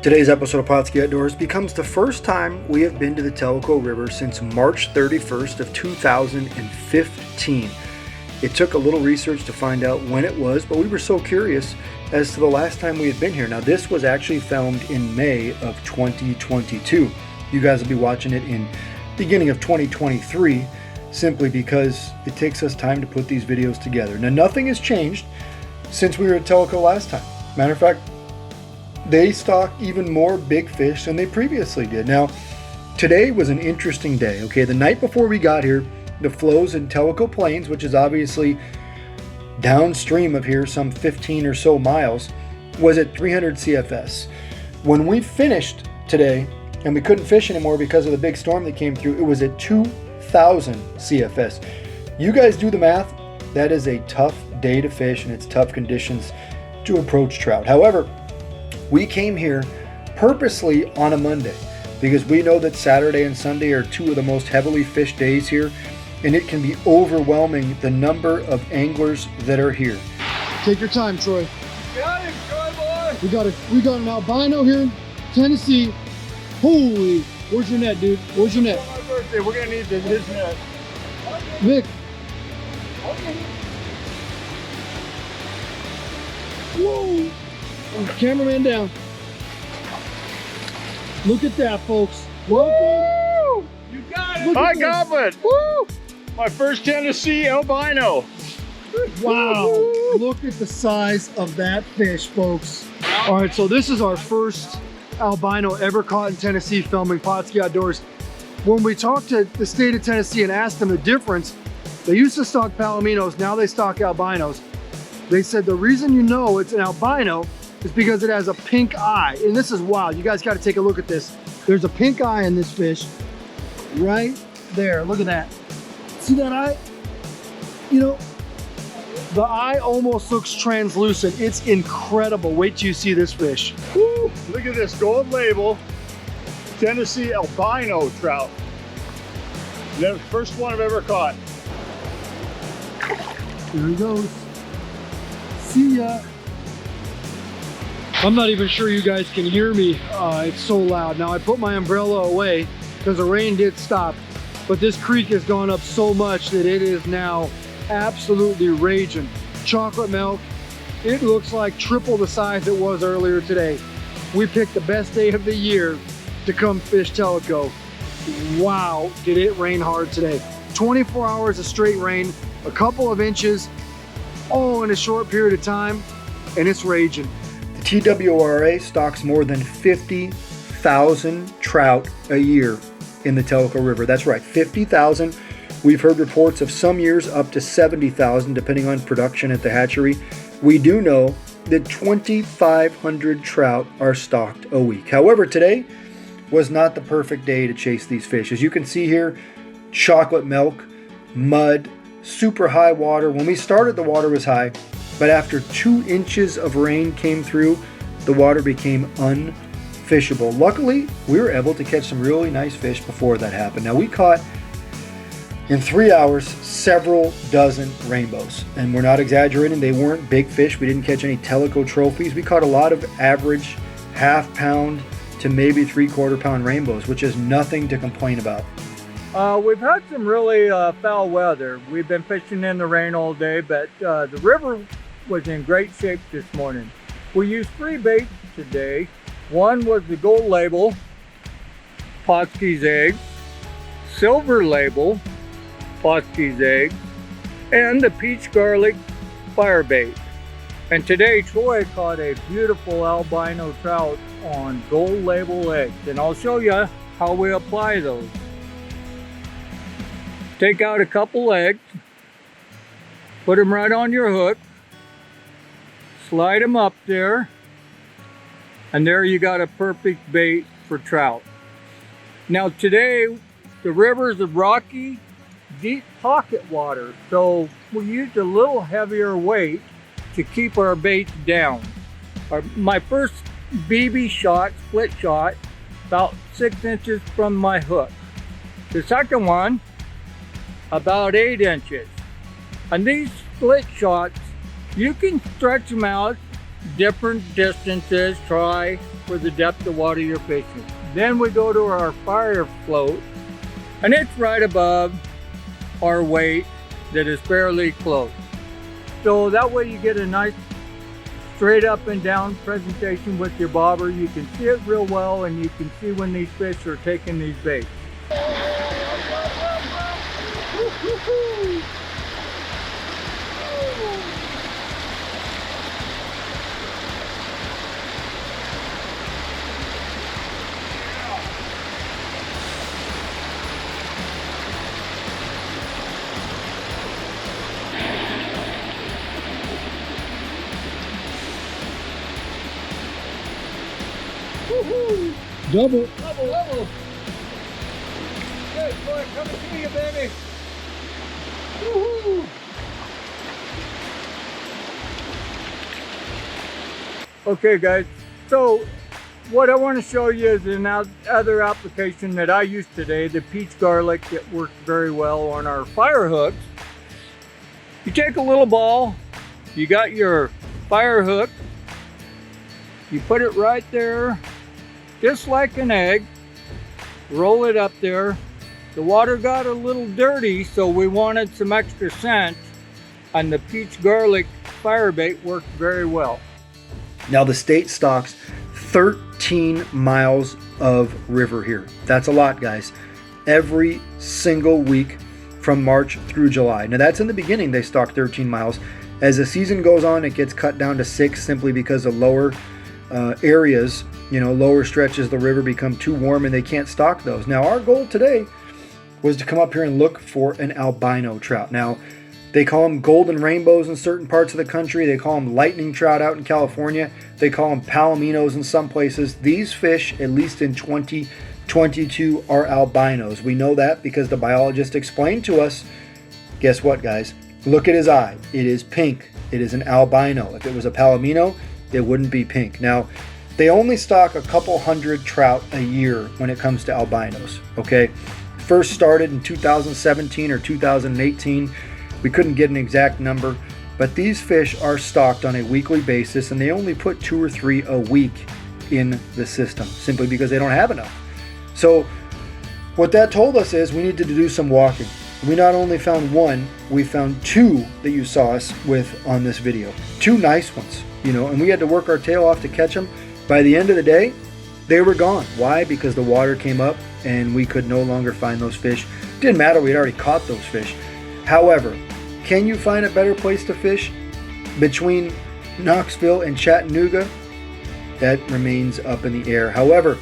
Today's episode of Pautzke Outdoors becomes the first time we have been to the Tellico River since March 31st of 2015. It took a little research to find out when it was, but we were so curious as to the last time we had been here. Now, this was actually filmed in May of 2022. You guys will be watching it in beginning of 2023, simply because it takes us time to put these videos together. Now, nothing has changed since we were at Tellico last time. Matter of fact, they stock even more big fish than they previously did. Now, today was an interesting day, okay? The night before we got here, the flows in Tellico Plains, which is obviously downstream of here, some 15 or so miles, was at 300 CFS. When we finished today, and we couldn't fish anymore because of the big storm that came through, it was at 2,000 CFS. You guys do the math. That is a tough day to fish, and it's tough conditions to approach trout. However, we came here purposely on a Monday because we know that Saturday and Sunday are two of the most heavily fished days here, and it can be overwhelming the number of anglers that are here. Take your time, Troy. Got it, Troy boy. We got an albino here in Tennessee. Holy, where's your net, dude? Where's your net? On my birthday, we're gonna need his net. Vic. Whoa! Cameraman down. Look at that, folks. Welcome. You got it. Hi, Goblin. Woo! My first Tennessee albino. Wow. Look at the size of that fish, folks. All right, so this is our first albino ever caught in Tennessee filming Pautzke Outdoors. When we talked to the state of Tennessee and asked them the difference, they used to stock palominos, now they stock albinos. They said the reason you know it's an albino is because it has a pink eye. And this is wild. You guys got to take a look at this. There's a pink eye in this fish right there. Look at that. See that eye? You know, the eye almost looks translucent. It's incredible. Wait till you see this fish. Woo! Look at this gold label Tennessee albino trout. That's the first one I've ever caught. Here he goes. See ya. I'm not even sure you guys can hear me. It's so loud. Now, I put my umbrella away because the rain did stop, but this creek has gone up so much that it is now absolutely raging. Chocolate milk, it looks like triple the size it was earlier today. We picked the best day of the year to come fish Tellico. Wow, did it rain hard today. 24 hours of straight rain, a couple of inches, all in a short period of time, and it's raging. The TWRA stocks more than 50,000 trout a year in the Tellico River. That's right, 50,000. We've heard reports of some years up to 70,000, depending on production at the hatchery. We do know that 2,500 trout are stocked a week. However, today was not the perfect day to chase these fish. As you can see here, chocolate milk, mud, super high water. When we started, the water was high, but after 2 inches of rain came through, the water became unfishable. Luckily, we were able to catch some really nice fish before that happened. Now, we caught, in 3 hours, several dozen rainbows. And we're not exaggerating, they weren't big fish. We didn't catch any Tellico Trophies. We caught a lot of average half-pound to maybe 3/4 pound rainbows, which is nothing to complain about. We've had some really foul weather. We've been fishing in the rain all day, but the river was in great shape this morning. We used 3 baits today. One was the gold label, Pautzke's egg, silver label, Pautzke's egg, and the peach garlic fire bait. And today Troy caught a beautiful albino trout on gold label eggs, and I'll show you how we apply those. Take out a couple eggs, put them right on your hook, slide them up there, and there you got a perfect bait for trout. Now today, the river's a rocky, deep pocket water, so we used a little heavier weight to keep our baits down. My first BB shot, split shot, about 6 inches from my hook. The second one, about 8 inches. And these split shots, you can stretch them out different distances, try for the depth of water you're fishing. Then we go to our fire float, and it's right above our weight that is fairly close. So that way you get a nice straight up and down presentation with your bobber. You can see it real well, and you can see when these fish are taking these baits. Double. Double. Good boy, coming to you, baby. Woohoo! Okay, guys. So, what I want to show you is another application that I used today, the peach garlic, that works very well on our fire hooks. You take a little ball, you got your fire hook, you put it right there, just like an egg, roll it up there. The water got a little dirty, so we wanted some extra scent, and the peach garlic fire bait worked very well. Now the state stocks 13 miles of river here. That's a lot, guys. Every single week from March through July. Now that's in the beginning, they stock 13 miles. As the season goes on, it gets cut down to 6 simply because of lower areas, lower stretches of the river become too warm and they can't stock those. Now our goal today was to come up here and look for an albino trout. Now they call them golden rainbows in certain parts of the country. They call them lightning trout out in California. They call them palominos in some places. These fish, at least in 2022, are albinos. We know that because the biologist explained to us. Guess what, guys? Look at his eye. It is pink. It is an albino. If it was a palomino, it wouldn't be pink. Now, they only stock a couple hundred trout a year when it comes to albinos, okay? First started in 2017 or 2018. We couldn't get an exact number, but these fish are stocked on a weekly basis, and they only put 2 or 3 a week in the system, simply because they don't have enough. So what that told us is we needed to do some walking. We not only found one, we found 2 that you saw us with on this video. 2 nice ones, and we had to work our tail off to catch them. By the end of the day, they were gone. Why? Because the water came up and we could no longer find those fish. Didn't matter, we'd already caught those fish. However, can you find a better place to fish between Knoxville and Chattanooga? That remains up in the air. However,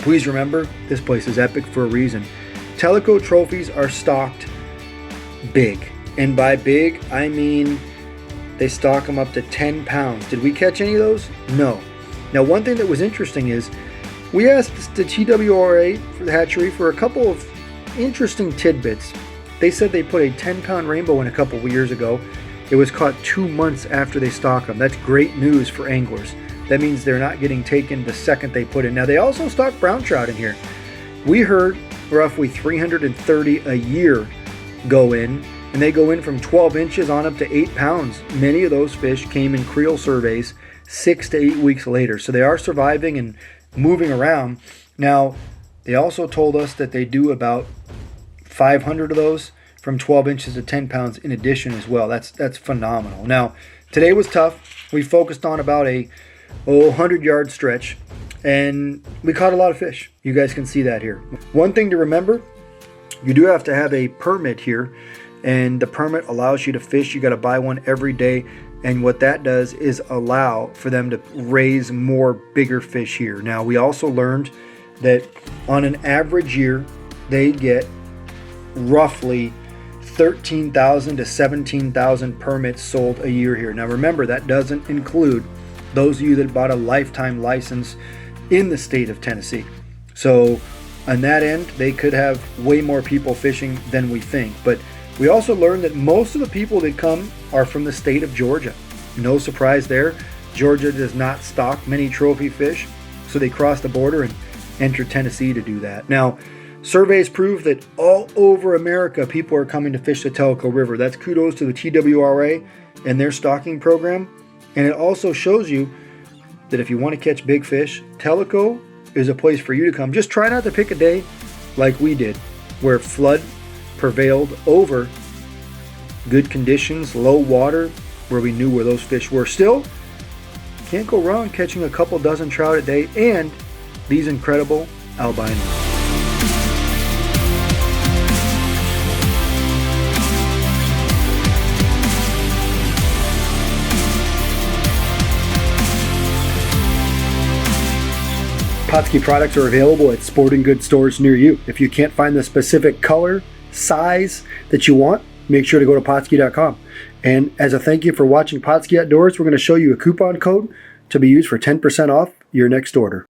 please remember, this place is epic for a reason. Tellico Trophies are stocked big. And by big, I mean they stock them up to 10 pounds. Did we catch any of those? No. Now, one thing that was interesting is we asked the TWRA for the hatchery for a couple of interesting tidbits. They said they put a 10-pound rainbow in a couple of years ago. It was caught 2 months after they stock them. That's great news for anglers. That means they're not getting taken the second they put in. Now, they also stock brown trout in here. We heard roughly 330 a year go in, and they go in from 12 inches on up to 8 pounds. Many of those fish came in creel surveys 6 to 8 weeks later. So they are surviving and moving around. Now, they also told us that they do about 500 of those from 12 inches to 10 pounds in addition as well. That's phenomenal. Now, today was tough. We focused on about a 100-yard stretch, and we caught a lot of fish. You guys can see that here. One thing to remember, you do have to have a permit here, and the permit allows you to fish. You got to buy one every day. And what that does is allow for them to raise more bigger fish here. Now, we also learned that on an average year, they get roughly 13,000 to 17,000 permits sold a year here. Now, remember, that doesn't include those of you that bought a lifetime license in the state of Tennessee. So on that end, they could have way more people fishing than we think. But we also learned that most of the people that come are from the state of Georgia. No surprise there. Georgia does not stock many trophy fish, so they cross the border and enter Tennessee to do that. Now, surveys prove that all over America, people are coming to fish the Tellico River. That's kudos to the TWRA and their stocking program. And it also shows you that if you want to catch big fish, Tellico is a place for you to come. Just try not to pick a day like we did, where flood prevailed over good conditions, low water, where we knew where those fish were. Still, can't go wrong catching a couple dozen trout a day and these incredible albinos. Pautzke products are available at sporting goods stores near you. If you can't find the specific color, size that you want, make sure to go to Pautzke.com. And as a thank you for watching Pautzke Outdoors, we're going to show you a coupon code to be used for 10% off your next order.